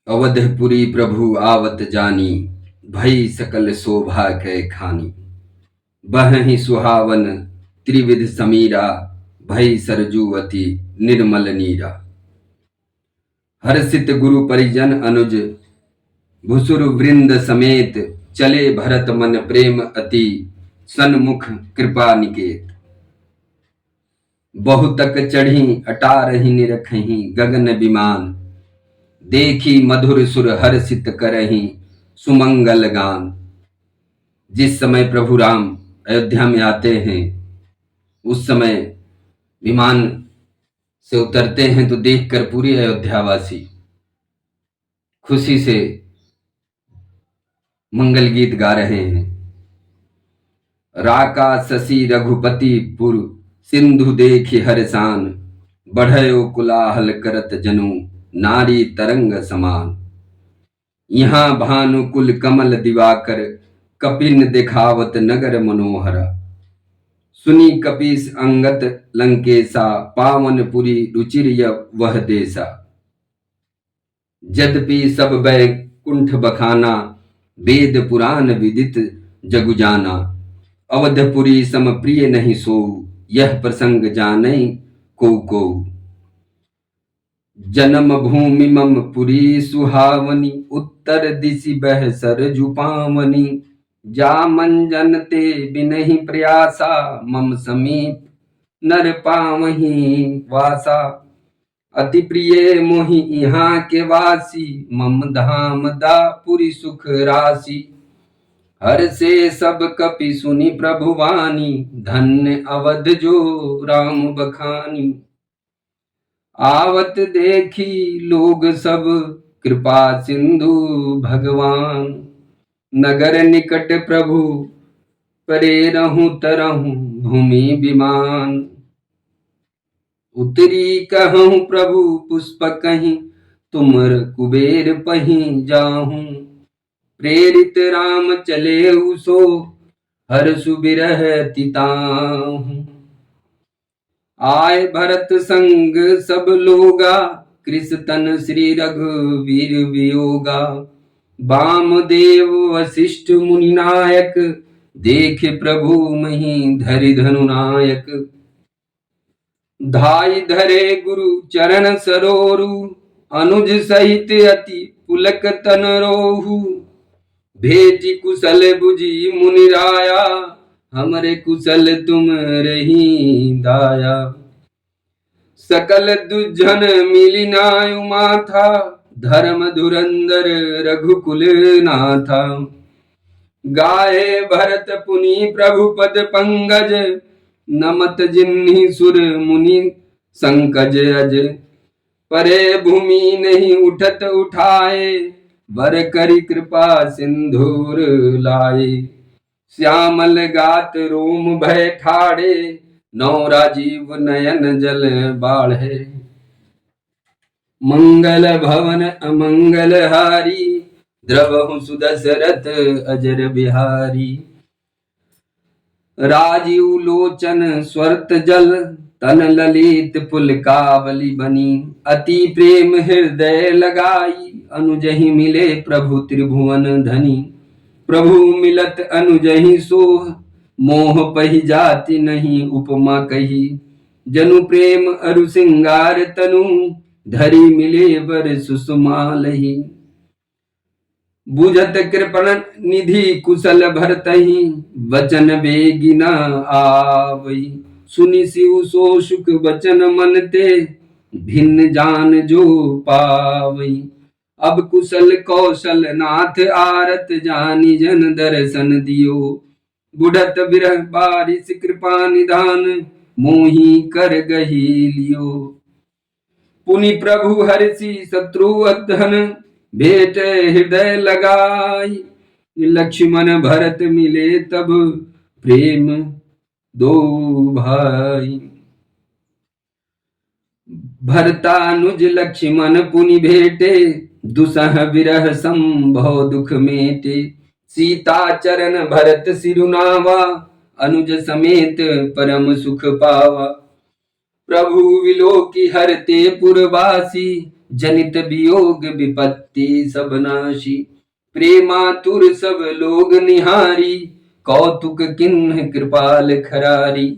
अवधपुरी प्रभु आवत जानी, भई सकल शोभा कै खानी। बहहि सुहावन त्रिविध समीरा, भई सरजूवती निर्मल नीरा। हर्षित गुरु परिजन अनुज, भुसुर वृंद समेत, चले भरत मन प्रेम अति, सन्मुख कृपा निकेत। बहुतक चढ़ी अटारहि निरखहि गगन विमान, देखी मधुर सुर हर्षित करहि सुमंगल गान। जिस समय प्रभु राम अयोध्या में आते हैं, उस समय विमान से उतरते हैं तो देखकर पूरे अयोध्यावासी खुशी से मंगल गीत गा रहे हैं। राका शशि रघुपति पुर, सिंधु देखि हर्षान, बढ़यो कुलाहल करत जनु, नारी तरंग समान। यहाँ भानुकुल कमल दिवाकर, कपिन दिखावत नगर मनोहरा। सुनी कपीस अंगत लंकेशा, पावनपुरी रुचिर वह देसा। यद्यपि सब बैकुंठ बखाना, वेद पुराण विदित जगु जाना। अवधपुरी सम प्रिय नहीं सोऊ, यह प्रसंग जानै को। जन्म भूमि मम पुरी सुहावनी, उत्तर दिशि बह सरजु पावनी। जा मन जन ते बिनहि प्रयासा, मम समीप नर पावहीं वासा। अति प्रिय मोहि यहाँ के वासी, मम धाम दापुरी सुख राशि। हर से सब कपि सुनि प्रभु वाणी, धन्य अवध जो राम बखानी। आवत देखी लोग सब कृपा सिंधु भगवान, नगर निकट प्रभु परे रहूं तरहूं भूमि विमान। उतरी कहूं प्रभु पुष्प कहीं, तुमर कुबेर पहीं जाहूं। प्रेरित राम चले उसो, हर सुबिरह तिताहूं। आय भरत संग सब लोगा, कृषतन श्री रघुवीर वियोगा। वामदेव वशिष्ठ मुनि नायक, देखे प्रभु मही धरि धनु नायक। धाई धरे गुरु चरण सरोरु, अनुज सहित अति पुलक तन रोहु। भेटी कुशल बुझी मुनि राया, हमरे कुशल तुम रही दाया। सकल दुजन मिली नायु माथा, धर्म धुरंधर रघुकुल नाथा। गाये भरत पुनि प्रभु पद पंकज, नमत जिन्हि सुर मुनि संकज अज। परे भूमि नहीं उठत उठाए, वर करी कृपा सिंधुर लाए। श्यामल गात रोम भय ठाड़े, नौ राजीव नयन जल बाढ़े। मंगल भवन अमंगल हारी, द्रवहु सुदशरथ अजर बिहारी। राजीव लोचन स्वर्त जल, तन ललित पुलकावली बनी। अति प्रेम हृदय लगाई, अनुजहि मिले प्रभु त्रिभुवन धनी। प्रभु मिलत अनुजहि सोह, मोह पहि जाति नहीं उपमा कही। जनु प्रेम अरु सिंगार तनु, धरी मिले वर सुषमालहि। बुझत कृपण निधि कुशल भरतहि, वचन बेगी न आवई। सुनि शिव सो सुख वचन मन ते, भिन्न जान जो पावई। अब कुशल कौशल नाथ आरत, जानी जन दर्शन दियो। बुढ़त बिरह बारिश कृपा निधान, मोहि कर गही लियो। पुनि प्रभु हर्षि शत्रु अधन, भेट हृदय लगाई। लक्ष्मण भरत मिले तब, प्रेम दो भाई। भरतानुज लक्ष्मण पुनि भेटे, दुसह विरह संभव दुख मेटे। सीता चरण भरत सिरुनावा, अनुज समेत परम सुख पावा। प्रभु विलोकी हरते पुरवासी, जनित वियोग विपत्ति सब नाशी। प्रेमातुर सब लोग निहारी, कौतुक किन्ह कृपाल खरारी।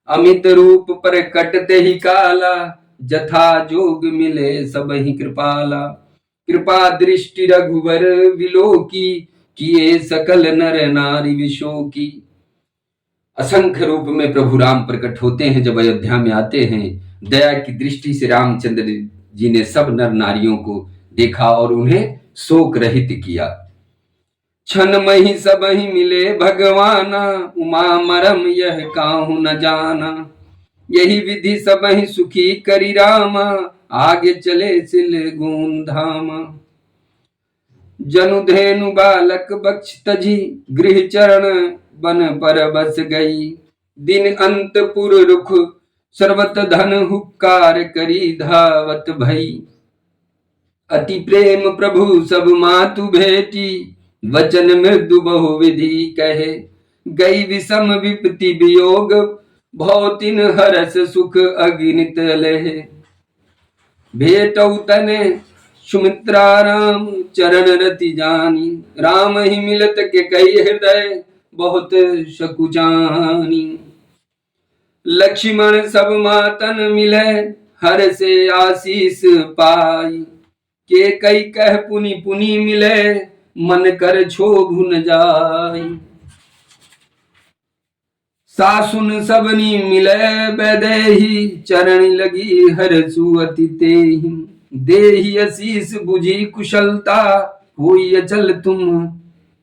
अमित रूप पर कटते ही काला, जथा जोग मिले सब ही कृपाला। कृपा दृष्टि रघुवर विलोकी, किए सकल नर नारी विशोकी। असंख्य रूप में प्रभु राम प्रकट होते हैं जब अयोध्या में आते हैं। दया की दृष्टि से रामचंद्र जी ने सब नर नारियों को देखा और उन्हें शोक रहित किया। क्षण मही सब ही मिले भगवाना, उमा मरम यह काहू न जाना। यही विधि सब ही सुखी करी रामा, आगे चले सिल गुण धामा। जनुधेनु बालक बक्ष तजी, गृह चरण बन पर बस गई। दिन अंतपुर रुख सर्वत धन हुक्कार करी धावत भई। अति प्रेम प्रभु सब मातु भेटी, वचन मृदु बहु विधि कहे। गई विषम विपत्ति वियोग, भौतिन हरस सुख अगिनित लहे। भेटौ तने सुमित्रा राम, चरण रति जानी। राम ही मिलत के कई हृदय, बहुत सकुचानी। लक्ष्मण सब मातन मिले, हर से आशीष पाई। के कई कह पुनि पुनि मिले, मन कर क्षोभ न जाई। सासुन सबनी मिले बैदेही, चरण लगी हरसु अति तेहि। देहि आशीष बुझी कुशलता, हुई अचल तुम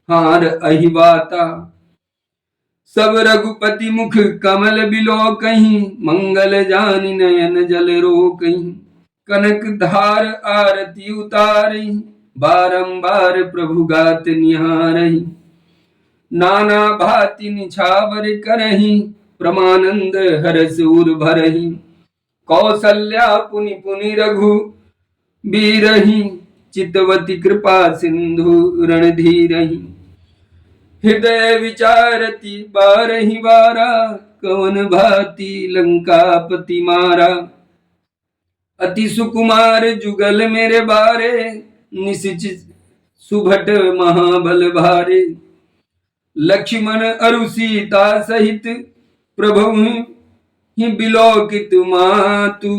हार अहिबाता। सब रघुपति मुख कमल बिलो कहीं, मंगल जानि नयन जल रो कहीं। कनक धार आरती उतारही, बारंबार प्रभु गात निहारही। नाना भांति निछावर करही, प्रमानंद हरस उर भरही। कौसल्या पुनि पुनि रघु बीरही, चितवती कृपा सिंधु रणधीरही। हृदय विचारती बारही बारा, कवन भांति लंकापति मारा। अति सुकुमार जुगल मेरे बारे, निशिच सुभट महाबल भारे। लक्ष्मण अरु सीता सहित, प्रभु ही बिलोकित मातु।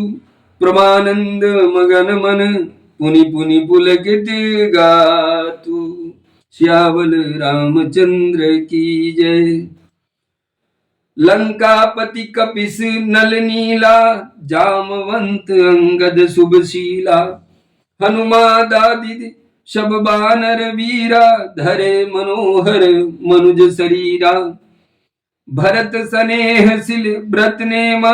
प्रमानंद मगन मन, पुनि पुनि पुलकित गातु। श्यावल रामचंद्र की जय। लंकापति कपिस नल नीला, जामवंत अंगद शुभशीला। हनुमादादि शब बानर वीरा, धरे मनोहर मनुज शरीरा। भरत सनेह सिल व्रत नेमा,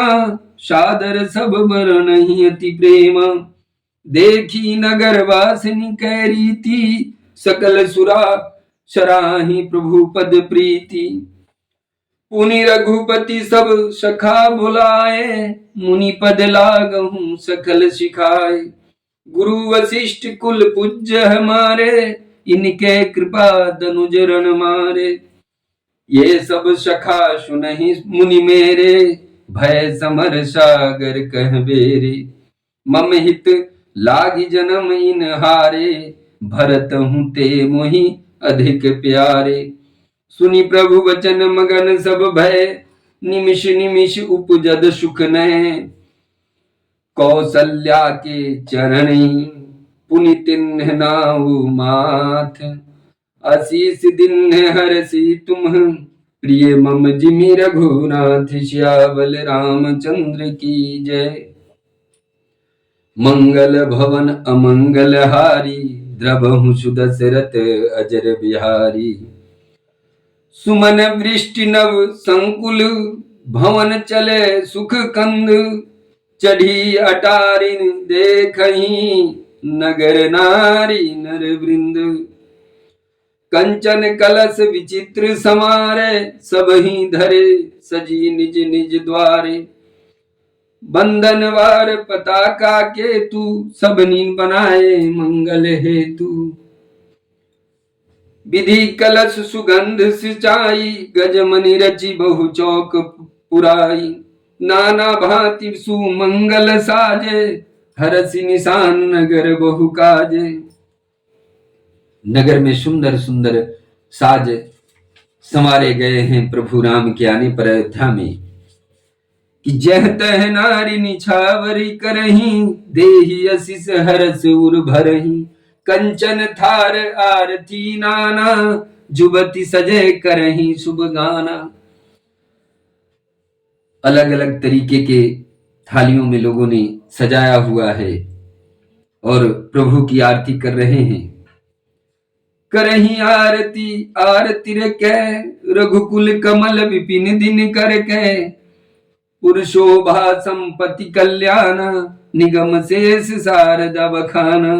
सादर सब बरनहि अति प्रेमा। देखी नगर वासिनी कै रीति, सकल सुरा सराही प्रभु पद प्रीति। पुनि रघुपति सब सखा बुलाए, मुनि पद लागहु सकल सिखाए। गुरु वशिष्ठ कुल पूज्य हमारे, इनके कृपा दनुज रण मारे। ये सब सखा सुनहि मुनि मेरे, भय समर सागर कह बेरे। मम हित लागी जन्म इन हारे, भरत हूँ ते मोहि अधिक प्यारे। सुनि प्रभु वचन मगन सब भय, निमिष निमिष उपजद सुख नय। कौसल्या के चरणी पुनि तिन्ह नाउ माथ, आशीष दिन हरषि तुम प्रिय मम जिमि रघुनाथ। श्यावल रामचंद्र की जय। मंगल भवन अमंगल हारी, द्रवहु सुदशरथ अजर बिहारी। सुमन वृष्टि नव संकुल, भवन चले सुख कंद। चढ़ी अटारिन देखही, नगर नारी नर वृंद। कंचन कलश विचित्र समारे, सबहि धरे सजी निज निज द्वारे। बंधनवार पताका केतु, सबनी बनाए मंगल हेतु। विधि कलश सुगंध सिंचाई, गजमनि रचि बहु चौक पुराई। नाना भांति सुमंगल साजे, हरसि निशान नगर बहु काजे। नगर में सुंदर सुंदर साज संवारे गए हैं प्रभु राम के आने पर अयोध्या में। कि जह तह नारी निछावरी करही, देहि असिस हरस उर भरही। कंचन थार आरती नाना, जुबती सजे करही शुभ गाना। अलग अलग तरीके के थालियों में लोगों ने सजाया हुआ है और प्रभु की आरती कर रहे हैं। करही आरती आरती रे कै, रघुकुल कमल विपिन दिन कर कै। पुरुषोभा संपत्ति कल्याण, निगम शेष शारदा बखाना।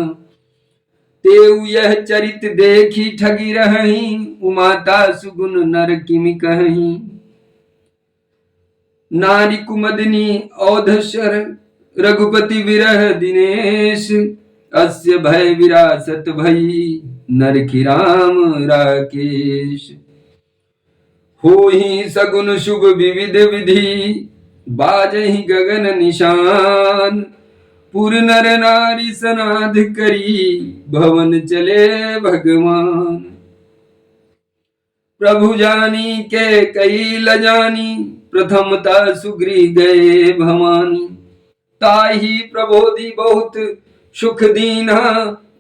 तेऊ यह चरित देखी ठगी रही, उमाता सुगुन नर किमि कहीं। नारी कुमदनी औधशर, रघुपति विरह दिनेश। अस्य भय विरासत भई, नर की राम राकेश। होहि सगुन शुभ विविध विधि, बाजहि गगन निशान। पुर नर नारी सनाध करी, भवन चले भगवान। प्रभु जानी के कई लजानी, प्रथमता सुग्री गए भवानी। ताही प्रबोधि बहुत सुख दीना,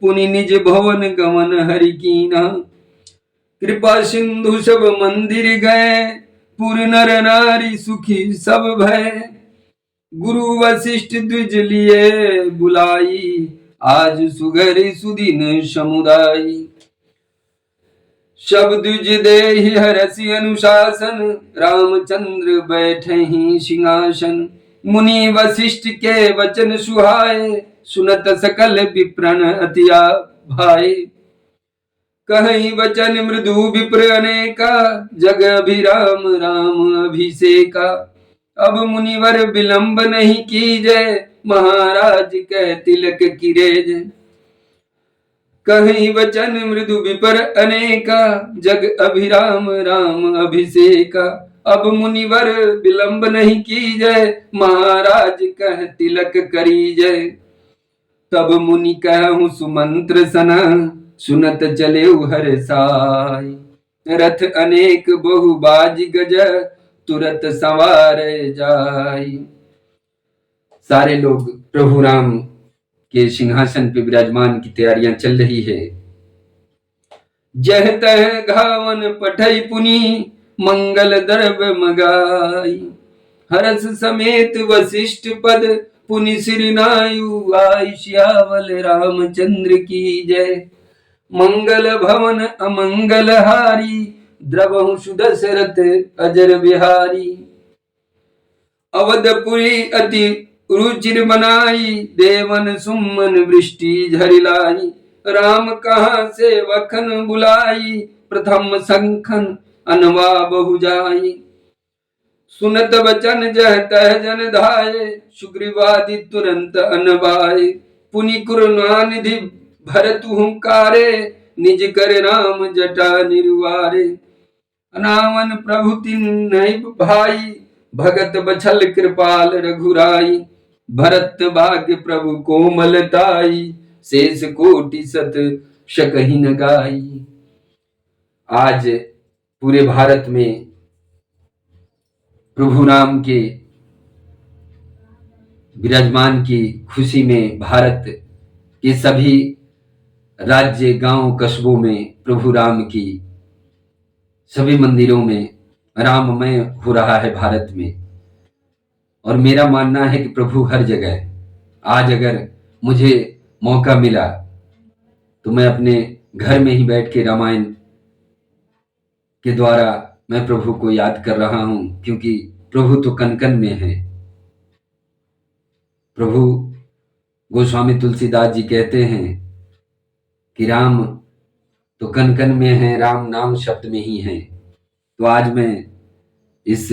पुनि निज भवन गमन हरि कीना। कृपा सिंधु सब मंदिर गए, पुर नर नारी सुखी सब भय। गुरु वशिष्ठ द्विज लिए बुलाई, आज सुघर सुदिन समुदाई। सब द्विज देहि हरसि अनुशासन, रामचंद्र बैठे ही सिंहासन। मुनि वशिष्ठ के वचन सुहाए, सुनत सकल विप्रन अति भाई। कहीं वचन मृदु विप्र अनेका, जग अभिराम राम अभिषेका। अब मुनिवर विलंब नहीं कीजय, महाराज कह तिलक किरेज। कहीं वचन मृदु विपर अनेका, जग अभिराम राम अभिषेका। अब मुनिवर विलंब नहीं कीजय, महाराज कह तिलक करीजय। तब मुनि कहूँ सुमंत्र सना, सुनत चले हर साई। रथ अनेक बहु बाज गज, तुरत सवार जाई। सारे लोग प्रभु राम के सिंहासन पे विराजमान की तैयारियां चल रही है। जह तह घावन पठई पुनि, मंगल द्रव्य मगाई। हरस समेत वशिष्ठ पद, पुनि श्री नायु आई। श्यावल रामचंद्र की जय। मंगल भवन अमंगल हारी, द्रवहु सुदशरथ अजर बिहारी। अवधपुरी अति रुचिर बनाई, देवन सुमन वृष्टि झरिलाई। राम कहाँ से वखन बुलाई, प्रथम संखन अनवा बहु जाई। सुनत बचन जह तह जन धाये, सुग्रीवादि तुरंत अनबाए। पुनि करुणानिधि भरत हुंकारे, निज कर राम जटा निर्वारे। अनावन प्रभु तिन नहीं भाई, भगत बछल कृपाल रघुराई। भरत भाग्य प्रभु कोमलताई, शेष कोटि सत शकहि न गाई। आज पूरे भारत में प्रभु राम के विराजमान की खुशी में भारत के सभी राज्य गांव कस्बों में प्रभु राम की सभी मंदिरों में राममय हो रहा है भारत में। और मेरा मानना है कि प्रभु हर जगह। आज अगर मुझे मौका मिला तो मैं अपने घर में ही बैठ के रामायण के द्वारा मैं प्रभु को याद कर रहा हूं, क्योंकि प्रभु तो कन कन में है। प्रभु गोस्वामी तुलसीदास जी कहते हैं कि राम तो कन कन में है, राम नाम शब्द में ही है। तो आज मैं इस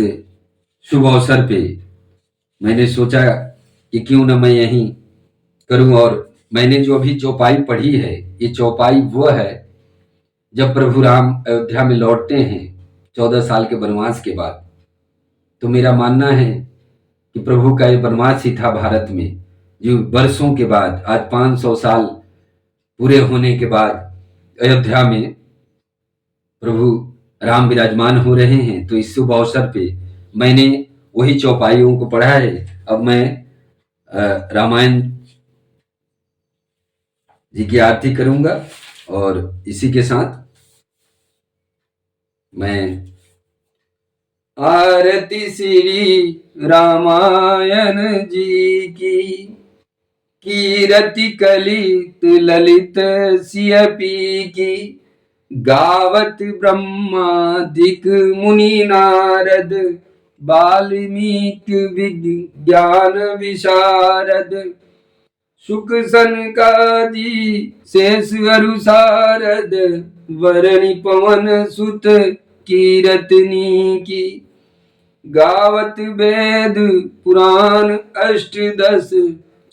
शुभ अवसर पे मैंने सोचा कि क्यों न मैं यहीं करूं। और मैंने जो अभी चौपाई पढ़ी है, ये चौपाई वो है जब प्रभु राम अयोध्या में लौटते हैं 14 साल के वनवास के बाद। तो मेरा मानना है कि प्रभु का ये वनवास ही था भारत में, जो वर्षों के बाद, आज 500 साल पूरे होने के बाद अयोध्या में प्रभु राम विराजमान हो रहे हैं, तो इस शुभ अवसर पे मैंने वही चौपाइयों को पढ़ा है। अब मैं रामायण जी की आरती करूंगा और इसी के साथ मैं आरती श्री रामायण जी की, कीरति कलित ललित सियपी की, गावत ब्रह्मादिक मुनि नारद, वाल्मीकि विज्ञान विशारद, सुख सनकादि शेष अरु सारद, वरणि पवन सुत कीरतनी की, गावत वेद पुराण अष्टदश,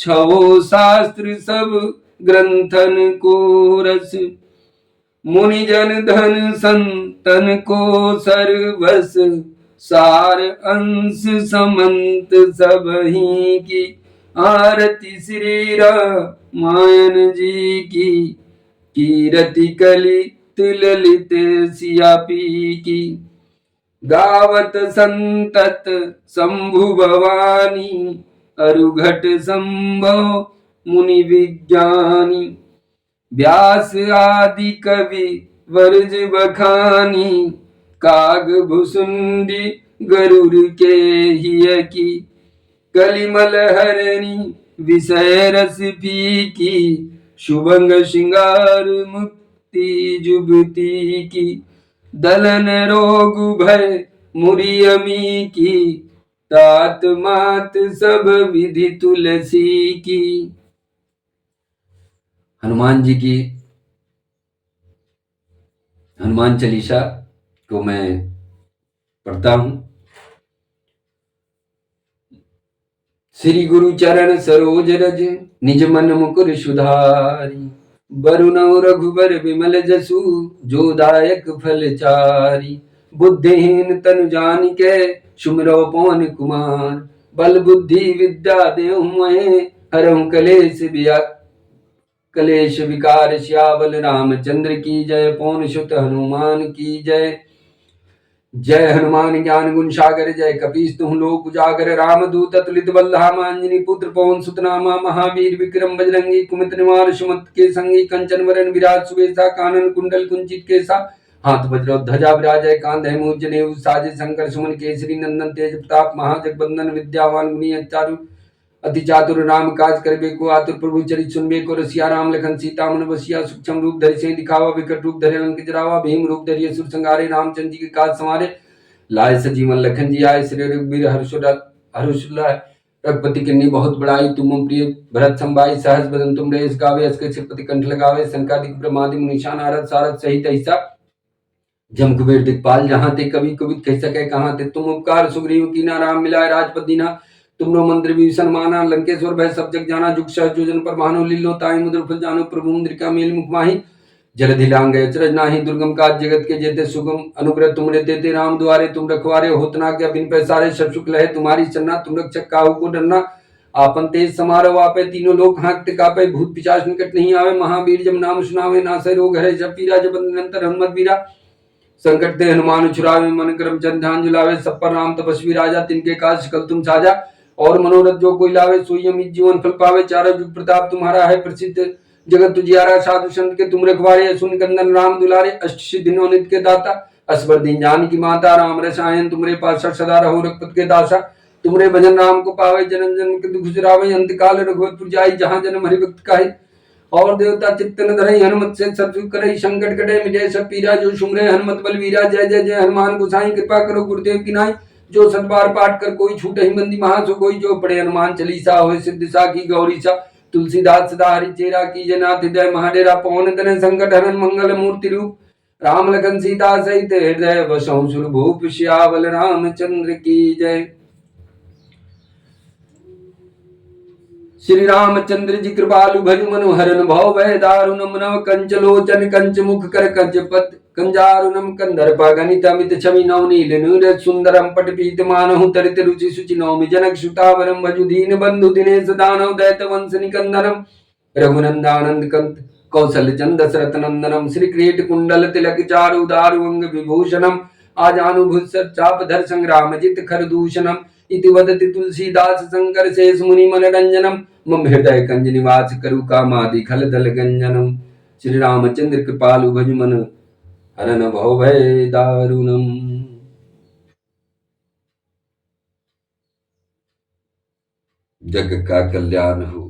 छवो शास्त्र सब ग्रंथन को रस, मुनिजन धन संतन को सर्वस, सार अंश समंत सबही की, आरती श्री रामायण जी की, कीरति कलित ललित सियापी की, गावत संतत शंभु भवानी, अरुघट संभव मुनि विज्ञानी, व्यास आदि कवि वर्ज बखानी, काग भुसुंडी गरुड़ के हिय की, कलिमल हरणी विषय रस फीकी, शुभंग श्रृंगार मुक्ति जुबती की, दलन रोग भय मुरियमी की, तात मात सब विधि तुलसी की। हनुमान जी की हनुमान चालीसा को मैं पढ़ता हूं। श्री गुरु चरण सरोज रज, निज मन मुकुर सुधारी, वरुण रघुबर विमल जसु, जो दायक फल चारी, बुद्धिहीन तनु जानिके, सुमिरो पवन कुमार, बल बुद्धि विद्या देहु मोहि, हरहु कलेश विकार, सियावल रामचंद्र की जय, पवन सुत हनुमान की जय। जय हनुमान ज्ञान गुण सागर, जय कपीस तुम लोक उजागर, रामदूत अतुलित बल धाम, अंजनी पुत्र पवन सुत नामा, महावीर विक्रम बजरंगी, कुमति निवार सुमत के संगी, कंचन वरण विराज सुबेसा, कानन कुंडल कुंचित केसा, हाथ वज्र ध्वजा विराजय, कांधे मूंज जनेऊ साजे, शंकर सुमन केसरी नंदन तेज प्रताप, महाजगबंदन विद्यावान गुणी चारु अति चातुर, राम काज करबे को आतुर, प्रभु चरित सुनबे को रसिया, राम लखन सीता मन बसिया, सूक्ष्म रूप धरि से दिखावा, विकट रूप धरे लंक जरावा, भीम रूप धरि असुर संहारे, रामचंद्र जी के काज संवारे, लाए सजीवन लखन जी आए, श्री रघुबीर हर्षुल्लाह, रघुपति किन्नी बहुत बड़ाई, तुम प्रिय भरत संभाई, सहस बदन तुम रेस गावे, अस श्रीपति कंठ लगावे, संकादिक ब्रह्मादि मुनीषा नारद सारद सहित ऐसा, जम कुबेर दिखपाल जहां ते, कवि कवित कह सके कहां ते, तुम उपकार सुग्रीव कीना, राम मिलाए राजपद दीना, तुमरो मंत्र विभीषण माना, लंकेश्वर भय सब जग जाना, जुग सहज जोजन पर भानु, लीलो ताई मुद्र फल जानो, प्रभु मुद्रिका मेल मुख माही, जलधि लांग अचरज नाही, दुर्गम काज जगत के जेते, सुगम अनुग्रह तुमरे देते, राम द्वारे तुम रखवारे, होत ना क्या बिन पैसारे, सब शुक्ल है तुम्हारी चन्ना, तुम रक्षक काहू को डरना, आपन तेज समारोह आपे, तीनों लोग हाँकते कापे, भूत पिशाच निकट नहीं आवे, महावीर जब नाम सुनावे, नासै रोग हरे, जब पीरा जब निरंतर हनुमत वीरा, संकट ते हनुमान छुड़ावे, मन क्रम चंद ध्यान जुलावे, सब पर राम तपस्वी राजा, तिनके काज सकल तुम साजा, और मनोरथ जो कोई लावे, सोई अमित जीवन फल पावे, चारों जुग प्रताप तुम्हारा है प्रसिद्ध, जगत तुझियारा, साधु संत के तुम रखवारे, सुन कंदन राम दुलारे, अष्ट सिद्धि नौ नित्य के दाता, असबर दीन जान की माता, राम रसायन तुमरे पास सदा रहो रघुपत के दासा, तुमरे भजन राम को पावे, जन्म जन्म के दुख जुरावे, अंत काल रघुपत जाई, जहाँ जन्म हरि भक्त काहे, और देवता चित्तन धरई, हनुमत से सतयुग करई, संकट कटे मिटे सब पीरा, जो सुमरे हनुमत बलवीरा, जय जय जय हनुमान गोसाई, कृपा करो गुरुदेव की नाई, जो सतबार पाठ कर कोई छूट ही बंदी महासो कोई, जो पढ़े हनुमान चालीसा होय सिद्धि साखी गौरीसा, तुलसीदास सदा हरि चेरा की जनाथ हृदय महाडेरा, पवन तनय संकट हरन मंगल मूर्ति रूप, राम लखन सीता सहित हृदय बसहु सुर भूप, सियावल रामचंद्र की जय। श्री रामचंद्र जी कृपालु भज मनु हरन भव भय दारुण मनव, कंच लोचन कंच मुख कर कंच पत, कंजारुणम कंदर्पा गणितमित छवि नवनील नीरज सुंदरम पटपीतमानहु तरित रुचि सुचि नौमि जनक सुतावरम भजुदीन बंधु दिनेश दानव दैत वंश निकंदनम रघुनंदानंद कंत कौशल चंद दशरथ नंदनम श्री क्रीट कुंडल तिलक चारु दारु अंग विभूषणम आजानुभुज चापधर संग्राम जित खर दूषणम इति वदति तुलसीदास शंकर शेष मुनि मनरंजनम मम हृदय कंज निवास करु कामादि खल दल गंजनम श्री रामचंद्र कृपालु भज मन हरन भव भय दारुणम। जग का कल्याण हो।